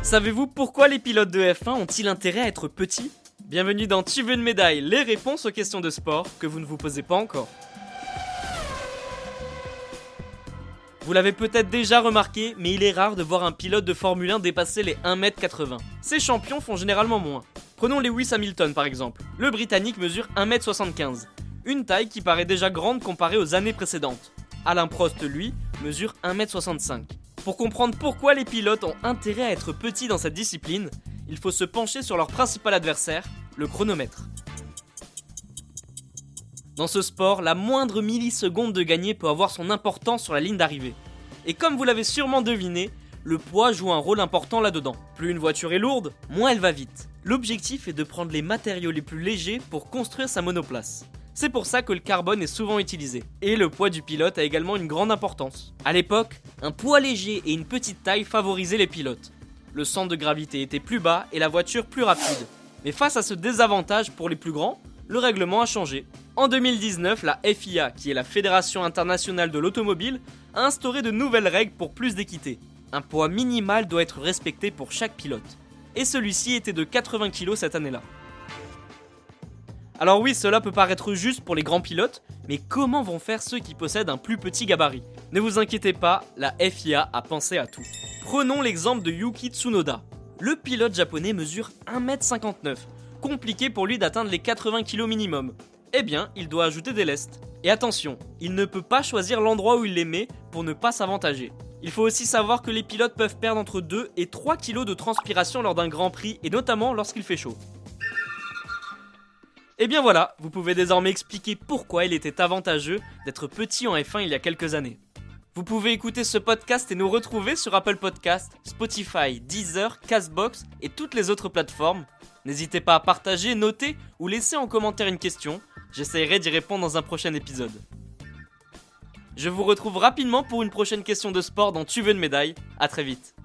Savez-vous pourquoi les pilotes de F1 ont-ils intérêt à être petits ? Bienvenue dans Tu veux une médaille, les réponses aux questions de sport que vous ne vous posez pas encore. Vous l'avez peut-être déjà remarqué, mais il est rare de voir un pilote de Formule 1 dépasser les 1m80. Ces champions font généralement moins. Prenons Lewis Hamilton par exemple. Le Britannique mesure 1m75, une taille qui paraît déjà grande comparée aux années précédentes. Alain Prost, lui, mesure 1m65. Pour comprendre pourquoi les pilotes ont intérêt à être petits dans cette discipline, il faut se pencher sur leur principal adversaire, le chronomètre. Dans ce sport, la moindre milliseconde de gagné peut avoir son importance sur la ligne d'arrivée. Et comme vous l'avez sûrement deviné, le poids joue un rôle important là-dedans. Plus une voiture est lourde, moins elle va vite. L'objectif est de prendre les matériaux les plus légers pour construire sa monoplace. C'est pour ça que le carbone est souvent utilisé. Et le poids du pilote a également une grande importance. À l'époque, un poids léger et une petite taille favorisaient les pilotes. Le centre de gravité était plus bas et la voiture plus rapide. Mais face à ce désavantage pour les plus grands, le règlement a changé. En 2019, la FIA, qui est la Fédération Internationale de l'Automobile, a instauré de nouvelles règles pour plus d'équité. Un poids minimal doit être respecté pour chaque pilote. Et celui-ci était de 80 kg cette année-là. Alors oui, cela peut paraître juste pour les grands pilotes, mais comment vont faire ceux qui possèdent un plus petit gabarit ? Ne vous inquiétez pas, la FIA a pensé à tout. Prenons l'exemple de Yuki Tsunoda. Le pilote japonais mesure 1m59. Compliqué pour lui d'atteindre les 80 kg minimum. Eh bien, il doit ajouter des lestes. Et attention, il ne peut pas choisir l'endroit où il les met pour ne pas s'avantager. Il faut aussi savoir que les pilotes peuvent perdre entre 2 et 3 kg de transpiration lors d'un Grand Prix et notamment lorsqu'il fait chaud. Et bien voilà, vous pouvez désormais expliquer pourquoi il était avantageux d'être petit en F1 il y a quelques années. Vous pouvez écouter ce podcast et nous retrouver sur Apple Podcasts, Spotify, Deezer, Castbox et toutes les autres plateformes. N'hésitez pas à partager, noter ou laisser en commentaire une question, j'essaierai d'y répondre dans un prochain épisode. Je vous retrouve rapidement pour une prochaine question de sport dans Tu veux une médaille, à très vite.